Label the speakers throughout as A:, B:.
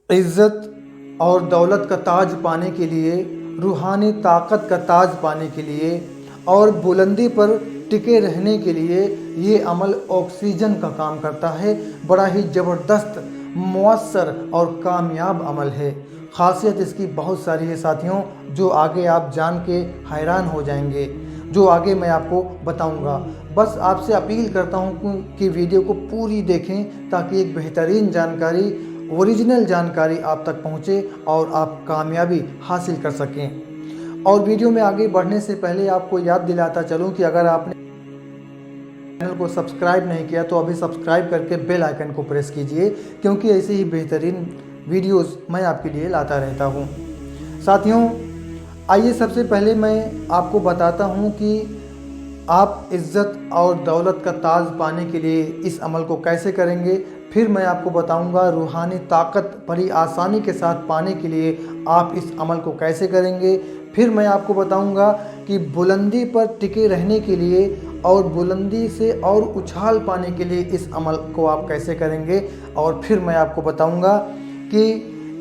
A: इज़्ज़त और दौलत का ताज पाने के लिए, रूहानी ताकत का ताज पाने के लिए और बुलंदी पर टिके रहने के लिए ये अमल ऑक्सीजन का काम करता है। बड़ा ही ज़बरदस्त, मुअस्सर और कामयाब अमल है। ख़ासियत इसकी बहुत सारी है साथियों, जो आगे आप जान के हैरान हो जाएंगे, जो आगे मैं आपको बताऊंगा। बस आपसे अपील करता हूं कि वीडियो को पूरी देखें ताकि एक बेहतरीन जानकारी, ओरिजिनल जानकारी आप तक पहुंचे और आप कामयाबी हासिल कर सकें। और वीडियो में आगे बढ़ने से पहले आपको याद दिलाता चलूं कि अगर आपने चैनल को सब्सक्राइब नहीं किया तो अभी सब्सक्राइब करके बेल आइकन को प्रेस कीजिए, क्योंकि ऐसे ही बेहतरीन वीडियोस मैं आपके लिए लाता रहता हूं। साथियों, आइए सबसे पहले मैं आपको बताता हूं कि आप इज़्ज़त और दौलत का ताज पाने के लिए इस अमल को कैसे करेंगे। फिर मैं आपको बताऊंगा रूहानी ताकत बड़ी आसानी के साथ पाने के लिए आप इस अमल को कैसे करेंगे। फिर मैं आपको बताऊंगा कि बुलंदी पर टिके रहने के लिए और बुलंदी से और उछाल पाने के लिए इस अमल को आप कैसे करेंगे। और फिर मैं आपको बताऊंगा कि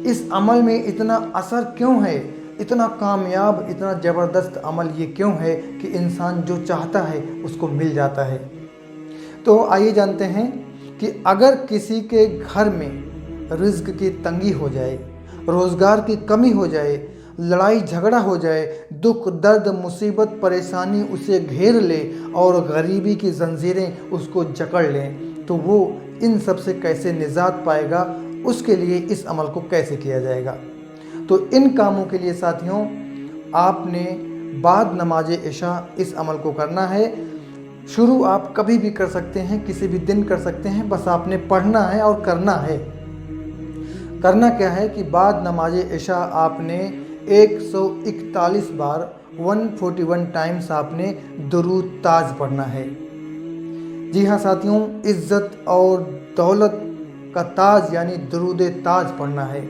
A: इस अमल में इतना असर क्यों है, इतना कामयाब, इतना ज़बरदस्त अमल ये क्यों है कि इंसान जो चाहता है उसको मिल जाता है। तो आइए जानते हैं कि अगर किसी के घर में रिज़्क की तंगी हो जाए, रोज़गार की कमी हो जाए, लड़ाई झगड़ा हो जाए, दुख दर्द मुसीबत परेशानी उसे घेर ले और गरीबी की जंजीरें उसको जकड़ लें, तो वो इन सब से कैसे निजात पाएगा, उसके लिए इस अमल को कैसे किया जाएगा। तो इन कामों के लिए साथियों आपने बाद नमाज इशा इस अमल को करना है। शुरू आप कभी भी कर सकते हैं, किसी भी दिन कर सकते हैं, बस आपने पढ़ना है और करना है। करना क्या है कि बाद नमाज इशा आपने 141 बार 141 टाइम्स आपने दुरूद ताज पढ़ना है। जी हाँ साथियों, इज़्ज़त और दौलत का ताज यानी दुरूद ताज पढ़ना है।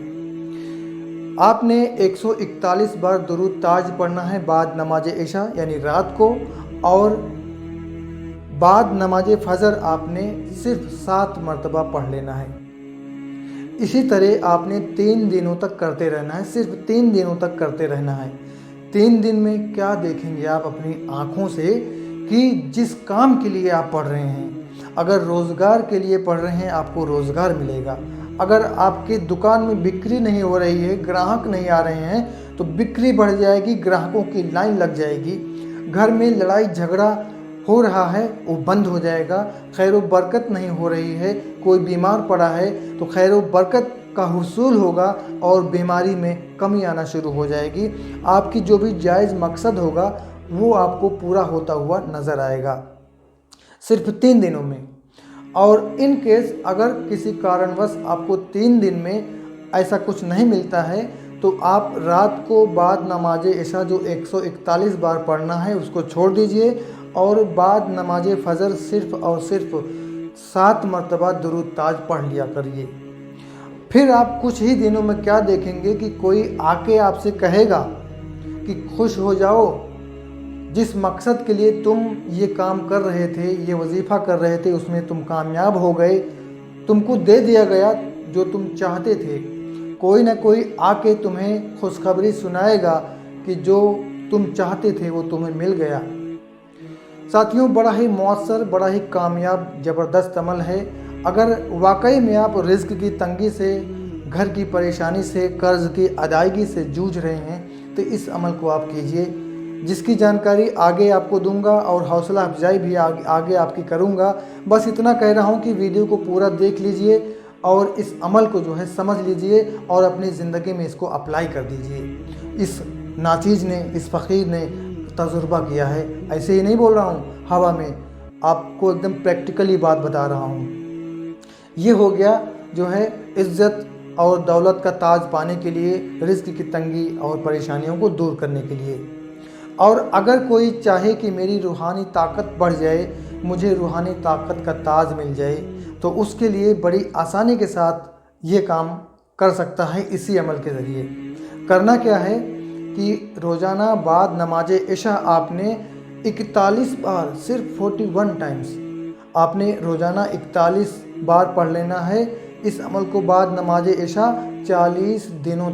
A: आपने 141 बार दुरूद ताज पढ़ना है बाद नमाज इशा यानी रात को, और बाद नमाज फजर आपने सिर्फ 7 मरतबा पढ़ लेना है। इसी तरह आपने 3 दिनों तक करते रहना है, सिर्फ 3 दिनों तक करते रहना है। 3 दिन में क्या देखेंगे आप अपनी आँखों से कि जिस काम के लिए आप पढ़ रहे हैं, अगर रोज़गार के लिए पढ़ रहे हैं आपको रोज़गार मिलेगा। अगर आपकी दुकान में बिक्री नहीं हो रही है, ग्राहक नहीं आ रहे हैं, तो बिक्री बढ़ जाएगी, ग्राहकों की लाइन लग जाएगी। घर में लड़ाई झगड़ा हो रहा है वो बंद हो जाएगा। खैर व बरकत नहीं हो रही है, कोई बीमार पड़ा है तो खैर व बरकत का हुसूल होगा और बीमारी में कमी आना शुरू हो जाएगी। आपकी जो भी जायज़ मकसद होगा वो आपको पूरा होता हुआ नज़र आएगा सिर्फ 3 दिनों में। और इन केस अगर किसी कारणवश आपको 3 दिन में ऐसा कुछ नहीं मिलता है तो आप रात को बाद नमाज इशा जो 141 बार पढ़ना है उसको छोड़ दीजिए और बाद नमाज फजर सिर्फ और सिर्फ 7 मरतबा दुरूद ताज पढ़ लिया करिए। फिर आप कुछ ही दिनों में क्या देखेंगे कि कोई आके आपसे कहेगा कि खुश हो जाओ, जिस मकसद के लिए तुम ये काम कर रहे थे, ये वजीफ़ा कर रहे थे, उसमें तुम कामयाब हो गए, तुमको दे दिया गया जो तुम चाहते थे। कोई ना कोई आके तुम्हें खुशखबरी सुनाएगा कि जो तुम चाहते थे वो तुम्हें मिल गया। साथियों, बड़ा ही मौसर, बड़ा ही कामयाब ज़बरदस्त अमल है। अगर वाकई में आप रिज़्क की तंगी से, घर की परेशानी से, कर्ज़ की अदायगी से जूझ रहे हैं तो इस अमल को आप कीजिए, जिसकी जानकारी आगे आपको दूंगा और हौसला अफजाई भी आगे आपकी करूंगा। बस इतना कह रहा हूं कि वीडियो को पूरा देख लीजिए और इस अमल को जो है समझ लीजिए और अपनी ज़िंदगी में इसको अप्लाई कर दीजिए। इस नाचीज़ ने, इस फ़कीर ने तजुर्बा किया है, ऐसे ही नहीं बोल रहा हूँ हवा में, आपको एकदम प्रैक्टिकली बात बता रहा हूँ। ये हो गया जो है इज़्ज़त और दौलत का ताज पाने के लिए, रिज़्क की तंगी और परेशानियों को दूर करने के लिए। और अगर कोई चाहे कि मेरी रूहानी ताकत बढ़ जाए, मुझे रूहानी ताकत का ताज मिल जाए, तो उसके लिए बड़ी आसानी के साथ ये काम कर सकता है इसी अमल के ज़रिए। करना क्या है कि रोज़ाना बाद नमाज इशा आपने 41 बार, सिर्फ 41 टाइम्स आपने रोज़ाना 41 बार पढ़ लेना है اس عمل کو بعد نماز عشاء 40 دنوں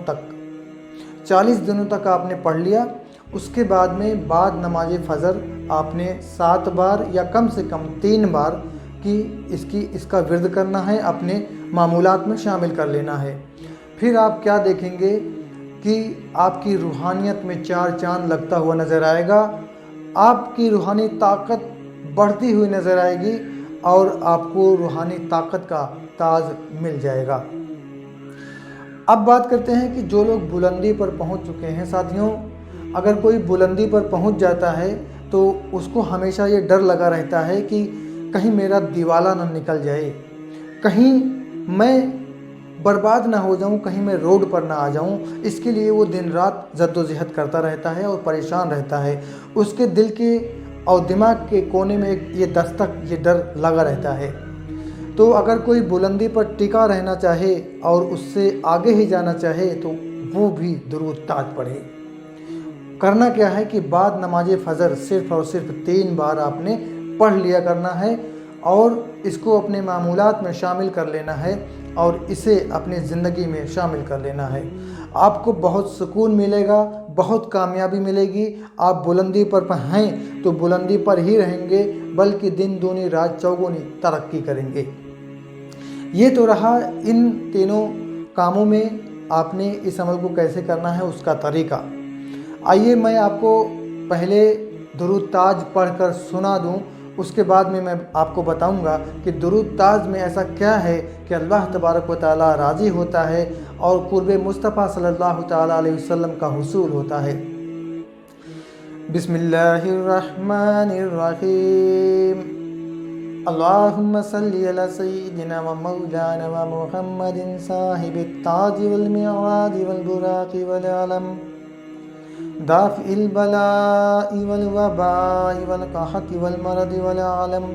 A: تک آپ نے پڑھ لیا۔ اس کے بعد میں بعد نماز فجر آپ نے 7 بار یا کم سے کم 3 بار اس کا ورد کرنا ہے، اپنے معمولات میں شامل کر لینا ہے۔ پھر آپ کیا دیکھیں گے کہ آپ کی روحانیت میں 4 چاند لگتا ہوا نظر آئے گا، آپ کی روحانی طاقت بڑھتی ہوئی نظر آئے گی اور آپ کو روحانی طاقت کا تاج مل جائے گا۔ اب بات کرتے ہیں کہ جو لوگ بلندی پر پہنچ چکے ہیں ساتھیوں، اگر کوئی بلندی پر پہنچ جاتا ہے تو اس کو ہمیشہ یہ ڈر لگا رہتا ہے کہ کہیں میرا دیوالہ نہ نکل جائے، کہیں میں برباد نہ ہو جاؤں، کہیں میں روڈ پر نہ آ جاؤں۔ اس کے لیے وہ دن رات جد و جہد کرتا رہتا ہے اور پریشان رہتا ہے۔ اس کے دل کے اور دماغ کے کونے میں یہ دستک، یہ ڈر لگا رہتا ہے۔ تو اگر کوئی بلندی پر ٹکا رہنا چاہے اور اس سے آگے ہی جانا چاہے تو وہ بھی درود تاج پڑھے۔ کرنا کیا ہے کہ بعد نماز فجر صرف اور صرف 3 بار آپ نے پڑھ لیا کرنا ہے اور اس کو اپنے معمولات میں شامل کر لینا ہے اور اسے اپنی زندگی میں شامل کر لینا ہے۔ آپ کو بہت سکون ملے گا، بہت کامیابی ملے گی۔ آپ بلندی پر ہیں تو بلندی پر ہی رہیں گے، بلکہ دن دونی رات چوگنی ترقی کریں گے۔ یہ تو رہا ان تینوں کاموں میں آپ نے اس عمل کو کیسے کرنا ہے اس کا طریقہ۔ آئیے میں آپ کو پہلے درود تاج پڑھ کر سنا دوں، اس کے بعد میں آپ کو بتاؤں گا کہ درود تاج میں ایسا کیا ہے کہ اللہ تبارک و تعالیٰ راضی ہوتا ہے اور قرب مصطفیٰ صلی اللہ تعالیٰ علیہ وسلم کا حصول ہوتا ہے۔ بسم اللہ الرحمن الرحیم۔ اللہم صلی علی سیدنا و مولانا و محمد صاحب التاج والمعراج والبراق والعلم، دافع البلاء والوباء والقحط والمرض والعلم،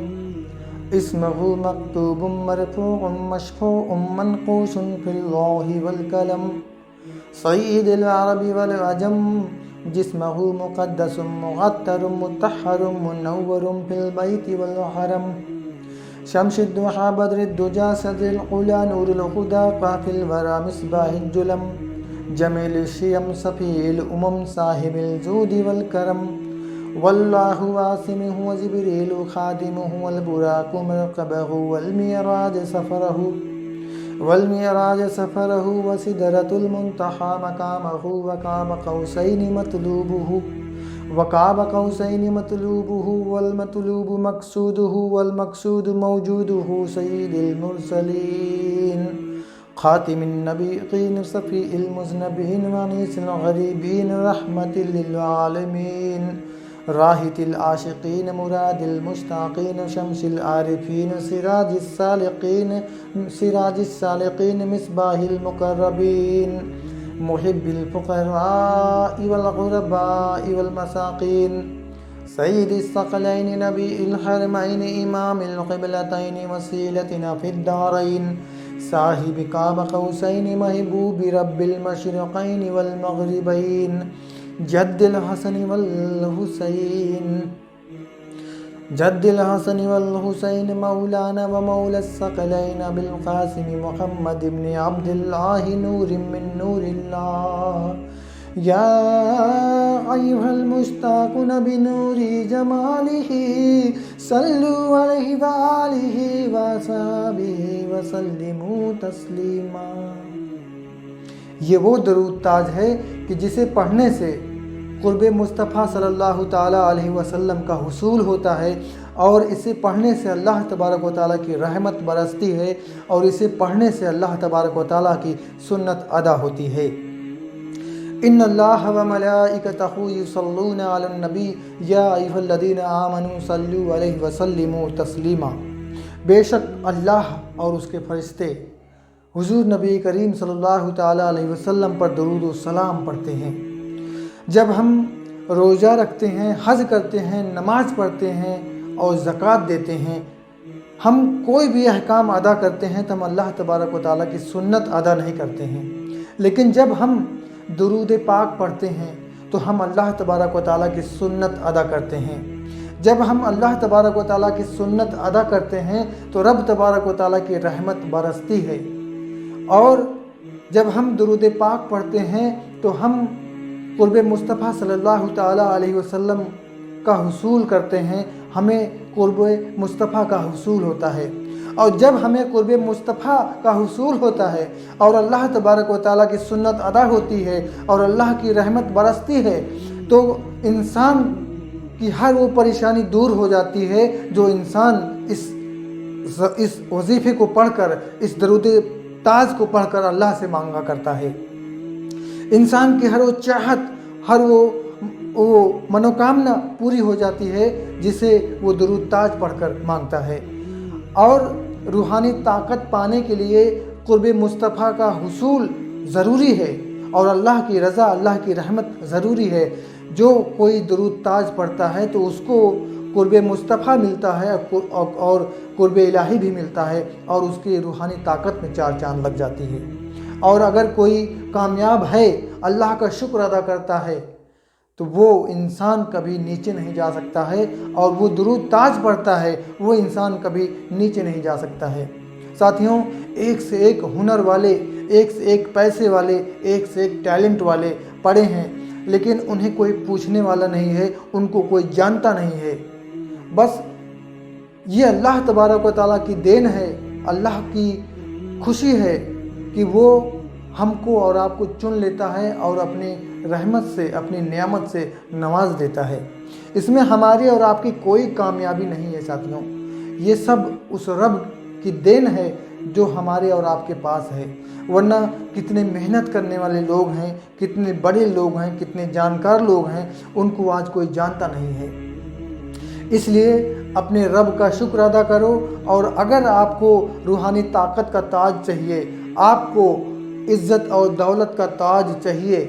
A: اسمه مكتوب مرفوع مشفوع منقوش في اللوح والقلم، سيد العرب والعجم، جسمه مقدس مغتر مطهر منور في البيت والحرم، شمس الضحى بدر الدجى سدر العلا نور الهدى قاف الورى مصباح الجلم، جمیل الشیم صفی الامم صاحب الجود والکرم، واللہ واسمہ وجبریل خادمہ والبراق مرکبہ والمعراج سفرہ وسدرۃ المنتہی مقامہ وقاب قوسین مطلوبہ والمطلوب مقصودہ والمقصود موجودہ سید المرسلین، خاتم النبیین صفی المذنبین وانیس الغریبین رحمت للعالمین، راحت العاشقین مراد المشتاقین، شمس العارفین سراج السالقین مصباح المقربین، محب الفقراء والغرباء والمساکین، سید الثقلین نبی الحرمین امام القبلتین وسیلتنا فی الدارین، صاحب قاب قوسین محبوب رب المشرقین والمغربین، جد الحسن والحسین مولانا و مولا الثقلین بالقاسم محمد بن عبد اللہ نور من نور اللہ، یا ایھا المشتاقون بنور جمالہ صلوا علیہ وآلہ وصحبہ وسلموا تسلیما۔ یہ وہ درود تاج ہے کہ جسے پڑھنے سے قرب مصطفیٰ صلی اللہ تعالیٰ علیہ وسلم کا حصول ہوتا ہے اور اسے پڑھنے سے اللہ تبارک و تعالیٰ کی رحمت برستی ہے اور اسے پڑھنے سے اللہ تبارک و تعالیٰ کی سنت ادا ہوتی ہے۔ ان اللہ و ملائکتہ یصلون علی النبی یا ایھا الذین آمنوا صلوا علیہ وسلموا تسلیما۔ بے شک اللہ اور اس کے فرشتے حضور نبی کریم صلی اللہ تعالیٰ علیہ وسلم پر درود و سلام پڑھتے ہیں۔ جب ہم روزہ رکھتے ہیں، حج کرتے ہیں، نماز پڑھتے ہیں اور زکوٰۃ دیتے ہیں، ہم کوئی بھی احکام ادا کرتے ہیں تو ہم اللہ تبارک و تعالیٰ کی سنت ادا نہیں کرتے ہیں، لیکن جب ہم درود پاک پڑھتے ہیں تو ہم اللہ تبارک و تعالیٰ کی سنت ادا کرتے ہیں۔ جب ہم اللہ تبارک و تعالیٰ کی سنت ادا کرتے ہیں تو رب تبارک و تعالیٰ کی رحمت برستی ہے और जब हम दुरूद पाक पढ़ते हैं तो हम क़ुर्ब मुस्तफ़ा सल्लल्लाहु ताला अलैहि वसल्लम का हुसूल करते हैं, हमें क़ुर्ब मुस्तफ़ा का हुसूल होता है। और जब हमें क़ुर्ब मुस्तफ़ा का हुसूल होता है और अल्लाह तबारक व तआला की सुन्नत अदा होती है और अल्लाह की रहमत बरसती है, तो इंसान की हर वो परेशानी दूर हो जाती है जो इंसान इस वजीफ़े को पढ़कर, इस दरूद ताज को पढ़कर अल्लाह से मांगा करता है। इंसान की हर वो चाहत, हर वो मनोकामना पूरी हो जाती है जिसे वो दरूद ताज पढ़कर मांगता है। और रूहानी ताकत पाने के लिए क़ुर्ब मुस्तफ़ा का हुसूल ज़रूरी है और अल्लाह की रज़ा, अल्लाह की रहमत ज़रूरी है। जो कोई दरूद ताज पढ़ता है तो उसको क़ुर्ब मुस्तफ़ा मिलता है और क़ुर्ब इलाही भी मिलता है और उसकी रूहानी ताकत में चार चांद लग जाती है। और अगर कोई कामयाब है, अल्लाह का शुक्र अदा करता है, तो वो इंसान कभी नीचे नहीं जा सकता है। और वो दुरूद ताज पढ़ता है, वो इंसान कभी नीचे नहीं जा सकता है। साथियों, एक से एक हुनर वाले, एक से एक पैसे वाले, एक से एक टैलेंट वाले पड़े हैं, लेकिन उन्हें कोई पूछने वाला नहीं है, उनको कोई जानता नहीं है। बस ये अल्लाह तबारक व तआला की देन है, अल्लाह की खुशी है कि वो हमको और आपको चुन लेता है और अपनी रहमत से, अपनी नियामत से नवाज देता है। इसमें हमारी और आपकी कोई कामयाबी नहीं है साथियों, ये सब उस रब की देन है जो हमारे और आपके पास है। वरना कितने मेहनत करने वाले लोग हैं, कितने बड़े लोग हैं, कितने जानकार लोग हैं, उनको आज कोई जानता नहीं है। इसलिए अपने रब का शुक्र अदा करो। और अगर आपको रूहानी ताकत का ताज चाहिए, आपको इज़्ज़त और दौलत का ताज चाहिए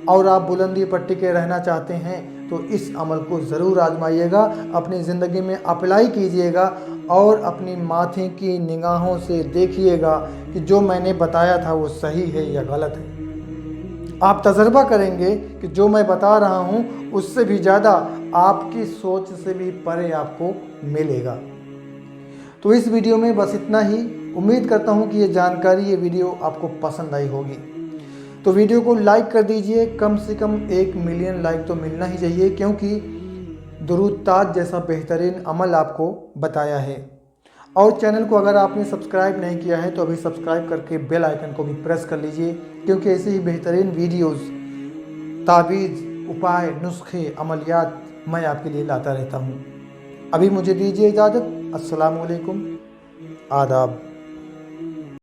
A: और आप बुलंदी पर टिके रहना चाहते हैं, तो इस अमल को ज़रूर आजमाइएगा, अपनी ज़िंदगी में अप्लाई कीजिएगा और अपनी माथे की निगाहों से देखिएगा कि जो मैंने बताया था वो सही है या गलत है। आप तजर्बा करेंगे कि जो मैं बता रहा हूँ उससे भी ज़्यादा, आपकी सोच से भी परे आपको मिलेगा। तो इस वीडियो में बस इतना ही। उम्मीद करता हूँ कि ये जानकारी, ये वीडियो आपको पसंद आई होगी। तो वीडियो को लाइक कर दीजिए, कम से कम 1 मिलियन लाइक तो मिलना ही चाहिए, क्योंकि दुरूद ताज जैसा बेहतरीन अमल आपको बताया है। और चैनल को अगर आपने सब्सक्राइब नहीं किया है तो अभी सब्सक्राइब करके बेल आइकन को भी प्रेस कर लीजिए, क्योंकि ऐसे ही बेहतरीन वीडियोस, तावीज़, उपाय, नुस्खे, अमलियात मैं आपके लिए लाता रहता हूँ। अभी मुझे दीजिए इजाज़त। अस्सलामु अलैकुम, आदाब।